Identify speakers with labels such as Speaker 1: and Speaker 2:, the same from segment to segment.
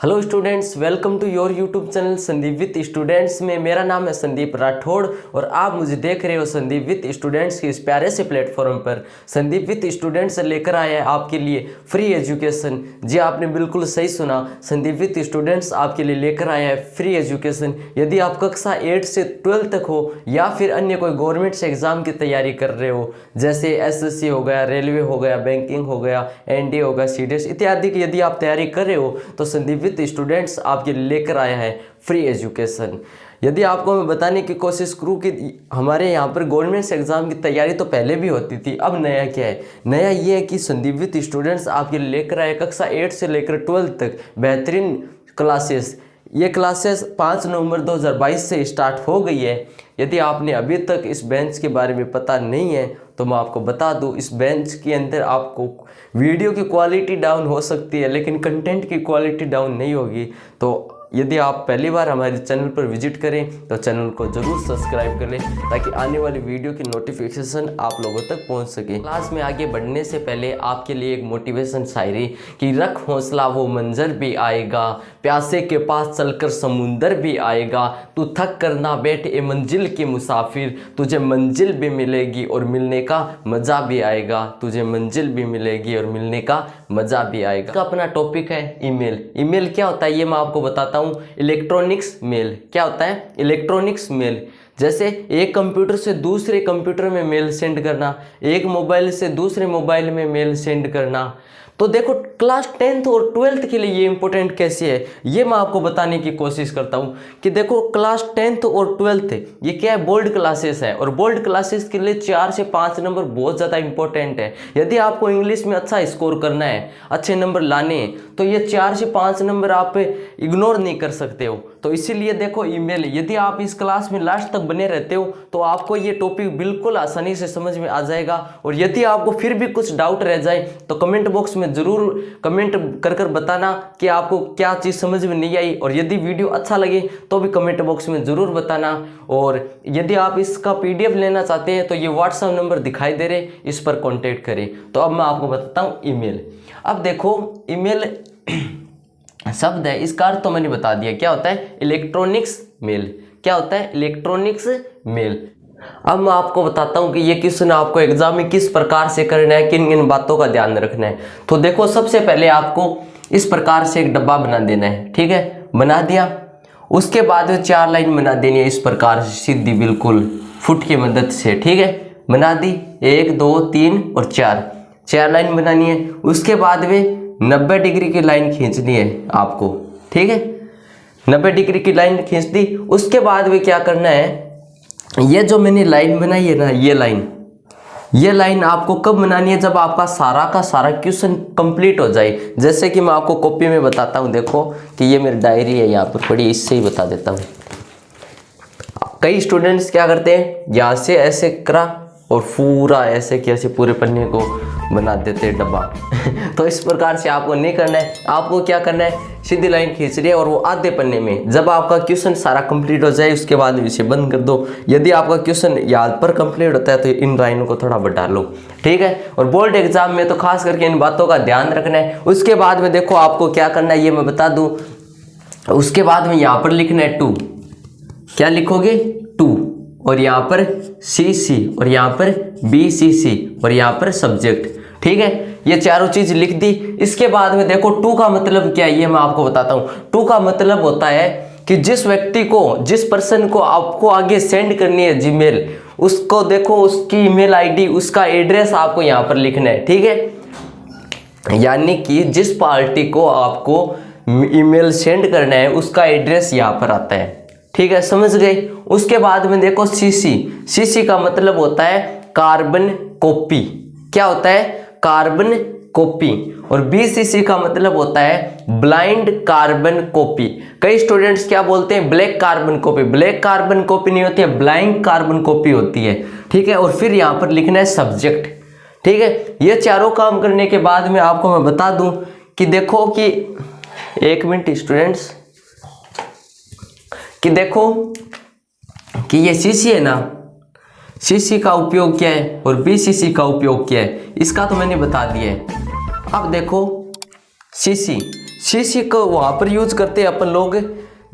Speaker 1: Hello students, welcome to your YouTube channel Sandeep with students में। मेरा नाम है संदीप राठौड़ और आप मुझे देख रहे हो संदीप विद स्टूडेंट्स के इस प्यारे से प्लेटफॉर्म पर। संदीप विद स्टूडेंट्स लेकर आया है आपके लिए फ्री एजुकेशन। जी आपने बिल्कुल सही सुना, संदीप विद स्टूडेंट्स आपके लिए लेकर आया है फ्री एजुकेशन। यदि आप कक्षा 8 से 12 तक हो या फिर अन्य कोई गवर्नमेंट से एग्जाम की तैयारी कर रहे हो, जैसे एसएससी हो गया, रेलवे हो गया, बैंकिंग हो गया, एनडीए हो गया, सीडीएस इत्यादि की यदि आप तैयारी कर रहे हो तो संदीप स्टूडेंट्स आपके लिए लेकर आया है फ्री एजुकेशन। यदि आपको मैं बताने की कोशिश करूं कि हमारे यहाँ पर गवर्नमेंट एग्जाम की तैयारी तो पहले भी होती थी, अब नया क्या है? नया ये है कि संदीप विद स्टूडेंट्स आपके लिए लेकर आए कक्षा 8 से लेकर 12 तक बेहतरीन क्लासेस। ये क्लासेस 5 नवंबर 2022 से स्टार्ट हो गई है। यदि आपने अभी तक इस बेंच के बारे में पता नहीं है तो मैं आपको बता दूं, इस बेंच के अंदर आपको वीडियो की क्वालिटी डाउन हो सकती है लेकिन कंटेंट की क्वालिटी डाउन नहीं होगी। तो यदि आप पहली बार हमारे चैनल पर विजिट करें तो चैनल को ज़रूर सब्सक्राइब कर लें ताकि आने वाली वीडियो की नोटिफिकेशन आप लोगों तक पहुंच सके। क्लास में आगे बढ़ने से पहले आपके लिए एक मोटिवेशन शायरी कि रख हौसला वो मंजर भी आएगा, प्यासे के पास चलकर समुंदर भी आएगा, तू थक कर ना बैठ ए मंजिल के मुसाफिर, तुझे मंजिल भी मिलेगी और मिलने का मज़ा भी आएगा, तुझे मंजिल भी मिलेगी और मिलने का मज़ा भी आएगा। का अपना टॉपिक है ईमेल। ईमेल क्या होता है ये मैं आपको बताता हूँ। इलेक्ट्रॉनिक्स मेल क्या होता है? इलेक्ट्रॉनिक्स मेल जैसे एक कंप्यूटर से दूसरे कंप्यूटर में मेल सेंड करना, एक मोबाइल से दूसरे मोबाइल में मेल सेंड करना। तो देखो क्लास 10th और 12th के लिए ये इंपॉर्टेंट कैसे है ये मैं आपको बताने की कोशिश करता हूँ कि देखो क्लास 10th और 12th ये क्या है? बोर्ड क्लासेस है और बोर्ड क्लासेस के लिए 4 से 5 नंबर बहुत ज़्यादा इंपॉर्टेंट है। यदि आपको इंग्लिश में अच्छा स्कोर करना है, अच्छे नंबर लाने हैं तो ये 4 से 5 नंबर आप इग्नोर नहीं कर सकते हो। तो इसीलिए देखो ईमेल, यदि आप इस क्लास में लास्ट तक बने रहते हो तो आपको ये टॉपिक बिल्कुल आसानी से समझ में आ जाएगा। और यदि आपको फिर भी कुछ डाउट रह जाए तो कमेंट बॉक्स में ज़रूर कमेंट कर बताना कि आपको क्या चीज़ समझ में नहीं आई। और यदि वीडियो अच्छा लगे तो भी कमेंट बॉक्स में ज़रूर बताना। और यदि आप इसका PDF लेना चाहते हैं तो ये व्हाट्सएप नंबर दिखाई दे रहे, इस पर कॉन्टेक्ट करें। तो अब मैं आपको बताता हूँ ईमेल। अब देखो ईमेल शब्द है, इसका अर्थ तो मैंने बता दिया क्या होता है? Electronics mail. क्या होता है? Electronics mail. अब मैं आपको बताता हूँ कि ये क्वेश्चन आपको एग्जाम में किस प्रकार से करना है, किन किन बातों का ध्यान रखना है। तो देखो सबसे पहले आपको इस प्रकार से एक डब्बा बना देना है, ठीक है? बना दिया, उसके बाद में 4 लाइन बना देनी है इस प्रकार से सीधी, बिल्कुल फुट की मदद से, ठीक है? बना दी 1 2 3 और 4 लाइन बनानी है। उसके बाद में 90 डिग्री की लाइन खींचनी है आपको, ठीक है? 90 डिग्री की लाइन खींच दी। उसके बाद में क्या करना है, ये जो मैंने लाइन बनाई है ना, ये लाइन आपको कब बनानी है? जब आपका सारा का सारा क्वेश्चन कंप्लीट हो जाए। जैसे कि मैं आपको कॉपी में बताता हूँ, देखो कि ये मेरी डायरी है यहाँ पर पड़ी, इससे ही बता देता हूँ। कई स्टूडेंट्स क्या करते हैं, यहाँ से ऐसे करा और पूरा ऐसे कैसे पूरे पन्ने को बना देते हैं डब्बा तो इस प्रकार से आपको नहीं करना है। आपको क्या करना है, सीधी लाइन खींचनी है और वो आधे पन्ने में। जब आपका क्वेश्चन सारा कंप्लीट हो जाए उसके बाद इसे बंद कर दो। यदि आपका क्वेश्चन याद पर कंप्लीट होता है तो इन लाइनों को थोड़ा बढ़ा लो, ठीक है? और बोर्ड एग्जाम में तो खास करके इन बातों का ध्यान रखना है। उसके बाद में देखो आपको क्या करना है ये मैं बता दूँ। उसके बाद में यहाँ पर लिखना है 2। क्या लिखोगे? 2 और यहाँ पर CC और यहाँ पर BCC और यहाँ पर सब्जेक्ट, ठीक है? ये चारों चीज लिख दी। इसके बाद में देखो 2 का मतलब क्या है ये मैं आपको बताता हूँ। 2 का मतलब होता है कि जिस व्यक्ति को, जिस पर्सन को आपको आगे सेंड करनी है जीमेल, उसको देखो उसकी ईमेल ID, उसका एड्रेस आपको यहाँ पर लिखना है, ठीक है? यानी कि जिस पार्टी को आपको ईमेल सेंड करना है उसका एड्रेस यहाँ पर आता है, ठीक है? समझ गए? उसके बाद में देखो CC का मतलब होता है कार्बन कॉपी। क्या होता है? Carbon copy. और BCC का मतलब होता है ब्लाइंड कार्बन कॉपी। कई स्टूडेंट्स क्या बोलते हैं, black carbon copy. Black carbon copy नहीं होती है, ब्लाइंड कार्बन कॉपी होती है, ठीक है? और फिर यहाँ पर लिखना है सब्जेक्ट, ठीक है? ये चारों काम करने के बाद में आपको मैं बता दूं कि देखो कि 1 मिनट स्टूडेंट्स, कि देखो कि ये CC है ना, CC का उपयोग क्या है और BCC का उपयोग क्या है, इसका तो मैंने बता दिया है। अब देखो CC CC को वहाँ पर यूज करते हैं अपन लोग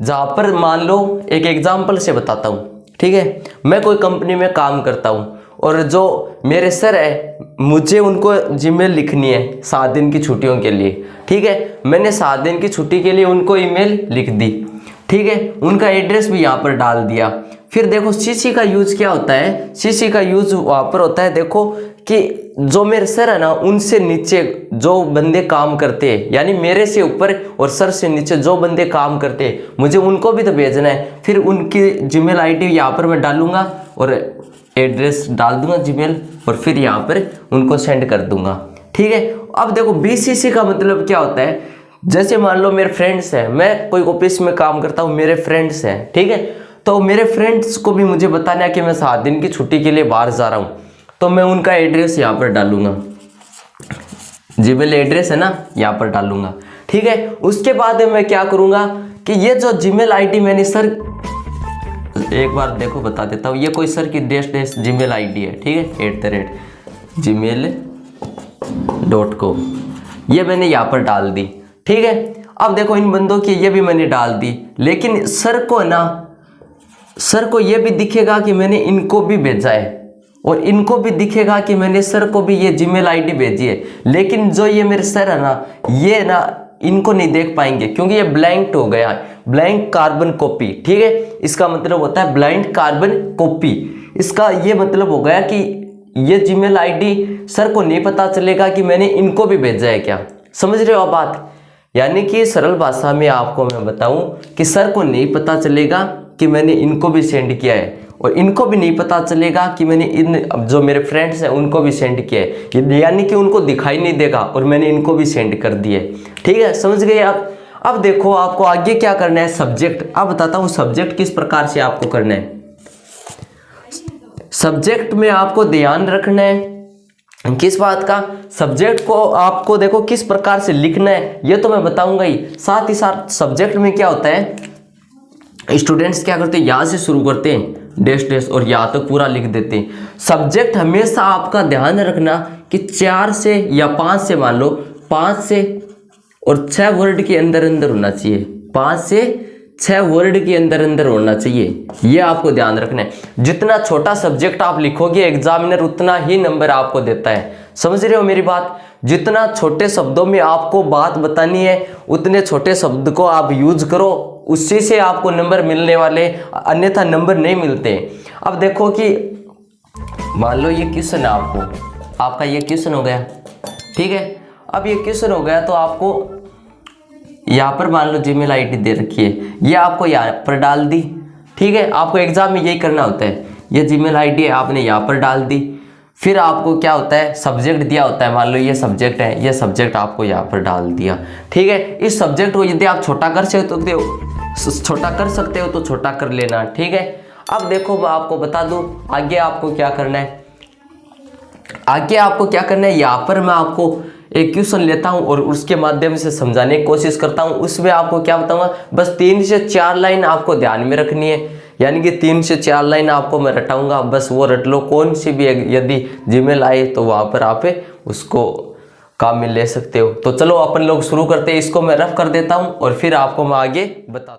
Speaker 1: जहाँ पर, मान लो एक एग्जाम्पल से बताता हूँ, ठीक है। मैं कोई कंपनी में काम करता हूँ और जो मेरे सर है, मुझे उनको जीमेल लिखनी है 7 दिन की छुट्टियों के लिए, ठीक है। मैंने 7 दिन की छुट्टी के लिए उनको ईमेल लिख दी, ठीक है। उनका एड्रेस भी यहाँ पर डाल दिया। फिर देखो CC का यूज क्या होता है, CC का यूज वहाँ पर होता है, देखो कि जो मेरे सर है ना, उनसे नीचे जो बंदे काम करते हैं, यानी मेरे से ऊपर और सर से नीचे जो बंदे काम करते हैं, मुझे उनको भी तो भेजना है। फिर उनकी जीमेल आईडी यहाँ पर मैं डालूंगा और एड्रेस डाल दूंगा जीमेल, और फिर यहाँ पर उनको सेंड कर दूंगा, ठीक है। अब देखो BCC का मतलब क्या होता है, जैसे मान लो मेरे फ्रेंड्स हैं, मैं कोई ऑफिस में काम करता हूँ, मेरे फ्रेंड्स हैं, ठीक है। तो मेरे फ्रेंड्स को भी मुझे बताना है कि मैं 7 दिन की छुट्टी के लिए बाहर जा रहा हूँ, तो मैं उनका एड्रेस यहाँ पर डालूंगा, जीमेल एड्रेस है ना, यहाँ पर डालूंगा, ठीक है। उसके बाद मैं क्या करूँगा कि ये जो जीमेल आईडी मैंने सर, एक बार देखो बता देता हूँ, ये कोई सर की डैश जीमेल आईडी है, ठीक है, @gmail.com, ये मैंने यहाँ पर डाल दी, ठीक है। अब देखो इन बंदों की ये भी मैंने डाल दी, लेकिन सर को ना, सर को ये भी दिखेगा कि मैंने इनको भी भेजा है, और इनको भी दिखेगा कि मैंने सर को भी ये जीमेल आईडी भेजी है। लेकिन जो ये मेरे सर है ना, ये ना इनको नहीं देख पाएंगे, क्योंकि ये ब्लैंक हो गया है, ब्लैंक कार्बन कॉपी, ठीक है। इसका मतलब होता है ब्लाइंड कार्बन कॉपी। इसका ये मतलब हो गया कि ये जीमेल आईडी सर को नहीं पता चलेगा कि मैंने इनको भी भेजा है क्या। समझ रहे हो आप बात? यानी कि सरल भाषा में आपको मैं बताऊं कि सर को नहीं पता चलेगा कि मैंने इनको भी सेंड किया है, और इनको भी नहीं पता चलेगा कि मैंने इन जो मेरे फ्रेंड्स हैं उनको भी सेंड किया है, यानी कि उनको दिखाई नहीं देगा और मैंने इनको भी सेंड कर दिए। ठीक है, समझ गए आप? अब देखो आपको आगे क्या करना है, सब्जेक्ट। अब बताता हूँ सब्जेक्ट किस प्रकार से आपको करना है। सब्जेक्ट में आपको ध्यान रखना है किस बात का, सब्जेक्ट को आपको देखो किस प्रकार से लिखना है ये तो मैं बताऊंगा ही, साथ ही साथ सब्जेक्ट में क्या होता है, स्टूडेंट्स क्या करते हैं, यहाँ से शुरू करते हैं डैश डैश और यहाँ तक पूरा लिख देते हैं। सब्जेक्ट हमेशा आपका ध्यान रखना कि 4 से या 5 से, मान लो 5 से और 6 वर्ड के अंदर अंदर होना चाहिए, 5 से 6 वर्ड के अंदर अंदर होना चाहिए, ये आपको ध्यान रखना है। जितना छोटा सब्जेक्ट आप लिखोगे एग्जामिनर उतना ही नंबर आपको देता है। समझ रहे हो मेरी बात? जितना छोटे शब्दों में आपको बात बतानी है उतने छोटे शब्द को आप यूज करो, उसी से आपको नंबर मिलने वाले, अन्यथा नंबर नहीं मिलते। अब देखो कि मान लो ये क्वेश्चन है आपका ये क्वेश्चन हो गया, ठीक है। अब ये क्वेश्चन हो गया तो आपको यहाँ पर मान लो जीमेल आईडी दे रखी है, ये आपको यहाँ पर डाल दी, ठीक है। आपको एग्जाम में यही करना होता है, ये जीमेल आईडी है आपने यहाँ पर डाल दी। फिर आपको क्या होता है, सब्जेक्ट दिया होता है, मान लो ये सब्जेक्ट है, ये सब्जेक्ट आपको यहाँ पर डाल दिया, ठीक है। इस सब्जेक्ट को यदि आप छोटा कर सकते हो तो छोटा कर लेना, ठीक है। अब देखो मैं आपको बता दूं आगे आपको क्या करना है। आगे आपको क्या करना है, यहाँ पर मैं आपको एक क्वेश्चन लेता हूं और उसके माध्यम से समझाने की कोशिश करता हूं। उसमें आपको क्या बताऊंगा, बस 3 से 4 लाइन आपको ध्यान में रखनी है, यानी कि 3 से 4 लाइन आपको मैं रटाऊंगा, बस वो रट लो। कौन सी भी यदि जीमेल आए तो वहां पर आप उसको काम में ले सकते हो। तो चलो अपन लोग शुरू करते हैं, इसको मैं रफ कर देता हूं और फिर आपको मैं आगे बताता हूं।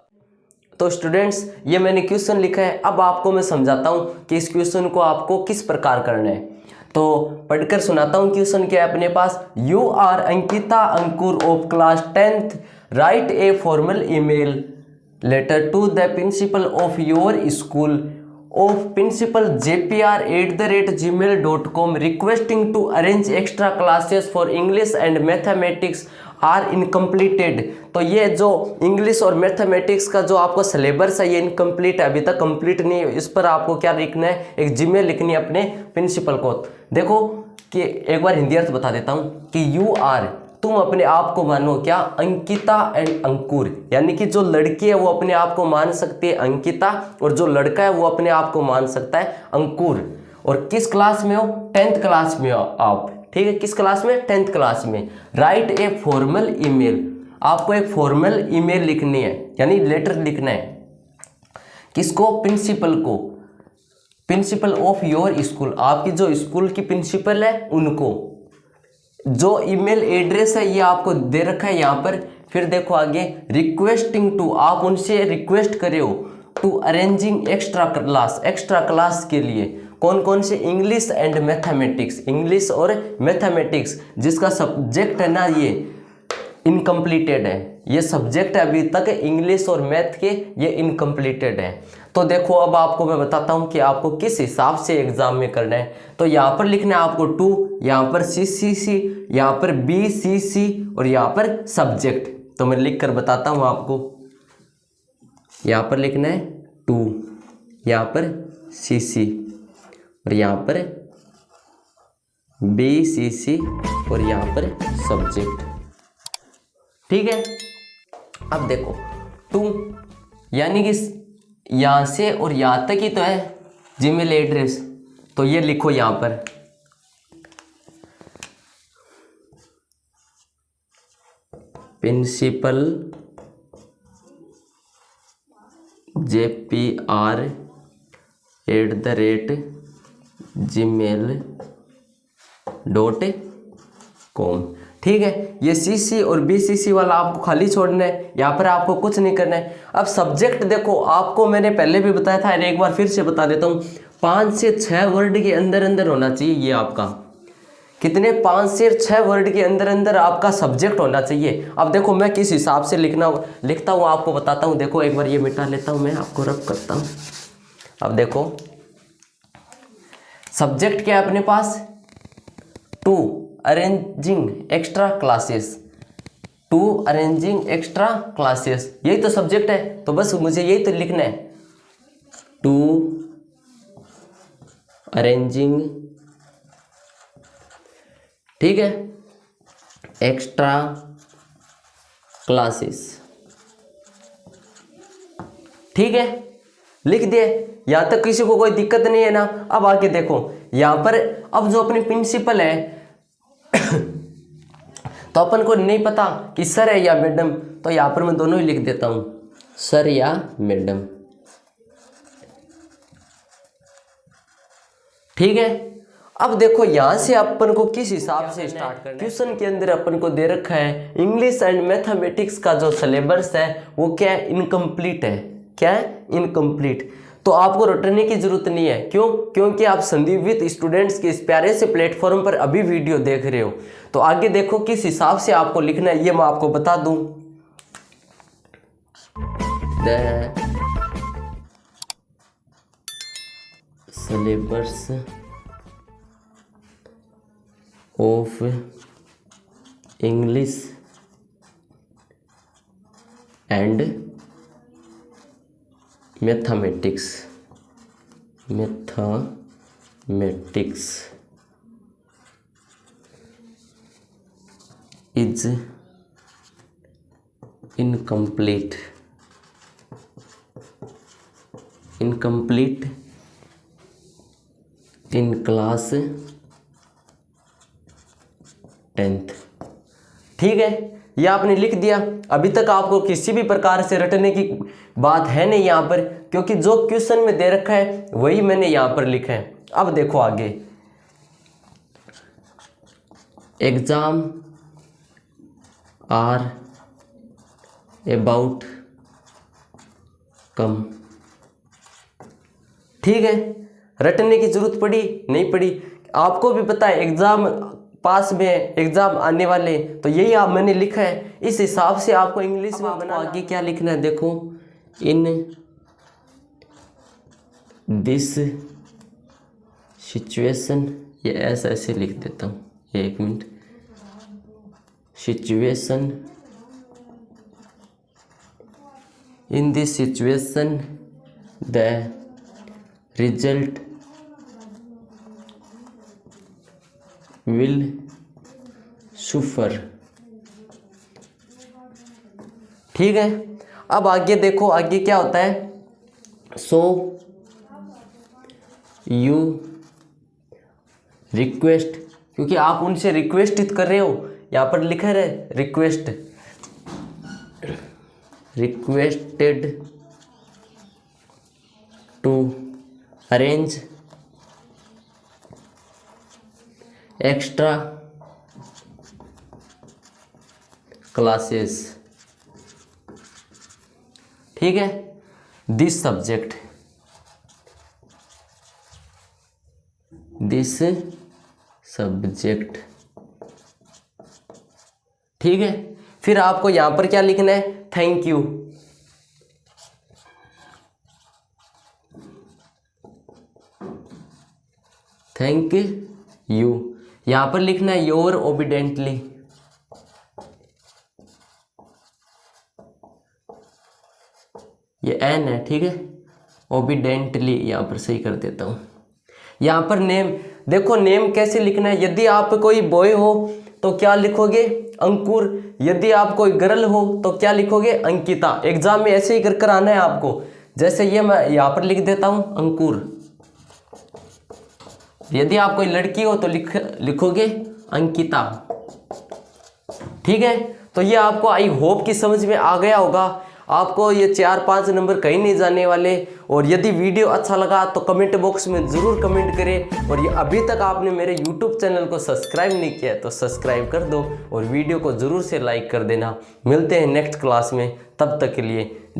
Speaker 1: तो स्टूडेंट्स ये मैंने क्वेश्चन लिखा है, अब आपको मैं समझाता हूं कि इस क्वेश्चन को आपको किस प्रकार करना है। तो पढ़कर सुनाता हूं क्वेश्चन क्या है अपने पास। You are Ankita Ankur of class 10th, write a formal email letter to the principal of your school of principal jpr@gmail.com requesting to arrange extra classes for English and mathematics are incompleted। तो ये जो English और mathematics का जो आपका syllabus है ये incomplete है, अभी तक कंप्लीट नहीं है। इस पर आपको क्या लिखना है, एक जीमेल लिखनी है अपने प्रिंसिपल को। देखो कि एक बार हिंदी अर्थ बता देता हूँ कि यू आर, तुम अपने आप को मानो क्या, अंकिता एंड अंकुर, यानी कि जो लड़की है वो अपने आप को मान सकती है अंकिता और जो लड़का है वो अपने आप को मान सकता है अंकुर। और किस क्लास में हो, 10th क्लास में हो आप, ठीक है। किस क्लास में, 10th क्लास में। राइट ए फॉर्मल ईमेल, आपको एक फॉर्मल ईमेल लिखनी है, यानी लेटर लिखना है। किसको, प्रिंसिपल को, प्रिंसिपल ऑफ योर स्कूल, आपकी जो स्कूल की प्रिंसिपल है उनको। जो ईमेल एड्रेस है ये आपको दे रखा है यहाँ पर, फिर देखो आगे रिक्वेस्टिंग टू, आप उनसे रिक्वेस्ट करे हो to arranging extra class, extra class के लिए कौन कौन से, इंग्लिश एंड मैथमेटिक्स, इंग्लिश और मैथमेटिक्स जिसका सब्जेक्ट है ना ये इनकम्प्लीटेड है, ये सब्जेक्ट अभी तक इंग्लिश और मैथ के ये इनकम्प्लीटेड है। तो देखो अब आपको मैं बताता हूँ कि आपको किस हिसाब से एग्जाम में करना है। तो यहाँ पर लिखना है आपको टू, यहाँ पर CCC, यहाँ पर BCC और यहाँ पर सब्जेक्ट। तो मैं लिख कर बताता हूँ आपको, यहाँ पर लिखना है टू, यहाँ पर CC और यहाँ पर BCC और यहाँ पर सब्जेक्ट। ठीक है, अब देखो टू यानी कि यहाँ से और यहाँ तक ही तो है जीमेल एड्रेस, तो ये लिखो यहाँ पर प्रिंसिपल JPR@gmail.com। ठीक है, ये CC और BCC वाला आपको खाली छोड़ना है, यहाँ पर आपको कुछ नहीं करना है। अब सब्जेक्ट देखो, आपको मैंने पहले भी बताया था, एक बार फिर से बता देता हूँ, 5 से 6 वर्ड के अंदर अंदर होना चाहिए ये आपका, कितने 5 से 6 वर्ड के अंदर अंदर आपका सब्जेक्ट होना चाहिए। अब देखो मैं किस हिसाब से लिखता हूँ आपको बताता हूँ। देखो एक बार ये मिटा लेता हूँ, मैं आपको रब करता हूँ। अब देखो सब्जेक्ट क्या है अपने पास, to arranging extra classes, to arranging extra classes, यही तो सब्जेक्ट है। तो बस मुझे यही तो लिखना है, टू अरेंजिंग, ठीक है, एक्स्ट्रा क्लासेस। ठीक है, लिख दिए, यहां तक किसी को कोई दिक्कत नहीं है ना। अब आगे देखो यहां पर, अब जो अपनी प्रिंसिपल है तो अपन को नहीं पता कि सर है या मैडम, तो यहां पर मैं दोनों ही लिख देता हूं, सर या मैडम। ठीक है, अब देखो यहां से अपन को किस हिसाब से स्टार्ट करना है। क्वेश्चन के अंदर अपन को दे रखा है इंग्लिश एंड मैथमेटिक्स का जो सिलेबस है वो क्या है, इनकम्प्लीट है। क्या है, इनकम्प्लीट। तो आपको रटने की जरूरत नहीं है, क्यों, क्योंकि आप संदीप विद स्टूडेंट्स के इस प्यारे से प्लेटफॉर्म पर अभी वीडियो देख रहे हो। तो आगे देखो किस हिसाब से आपको लिखना है, ये मैं आपको बता दूं। Syllabus of English and mathematics is incomplete in class 10th। ठीक है, ये आपने लिख दिया। अभी तक आपको किसी भी प्रकार से रटने की बात है नहीं यहाँ पर, क्योंकि जो क्वेश्चन में दे रखा है वही मैंने यहाँ पर लिखा है। अब देखो आगे, एग्जाम आर अबाउट कम। ठीक है, रटने की जरूरत पड़ी नहीं पड़ी, आपको भी पता है एग्जाम पास में, एग्जाम आने वाले, तो यही आप मैंने लिखा है, इस हिसाब से आपको इंग्लिश में बना। आगे क्या लिखना है देखो, इन दिस सिचुएशन, ये ऐसे लिख देता हूँ, एक minute, situation, in this situation the result will suffer. ठीक है, अब आगे देखो, आगे क्या होता है, सो यू रिक्वेस्ट, क्योंकि आप उनसे रिक्वेस्टित कर रहे हो, यहां पर लिखा है requested to arrange extra classes ठीक है, दिस सब्जेक्ट, दिस सब्जेक्ट, ठीक है। फिर आपको यहां पर क्या लिखना है, थैंक यू, थैंक यू। यहां पर लिखना है योर ओबिडेंटली, ये एन है, ठीक है, ओबिडेंटली यहां पर सही कर देता हूं। यहां पर नेम, देखो नेम कैसे लिखना है, यदि आप कोई बॉय हो तो क्या लिखोगे, अंकुर, यदि आप कोई गर्ल हो तो क्या लिखोगे, अंकिता। एग्जाम में ऐसे ही कर कर आना है आपको, जैसे ये मैं यहां पर लिख देता हूं अंकुर। यदि आप कोई लड़की हो तो लिखोगे अंकिता, ठीक है। तो ये आपको आई होप कि समझ में आ गया होगा। आपको ये 4-5 नंबर कहीं नहीं जाने वाले। और यदि वीडियो अच्छा लगा तो कमेंट बॉक्स में ज़रूर कमेंट करें। और ये अभी तक आपने मेरे YouTube चैनल को सब्सक्राइब नहीं किया तो सब्सक्राइब कर दो और वीडियो को ज़रूर से लाइक कर देना। मिलते हैं नेक्स्ट क्लास में, तब तक के लिए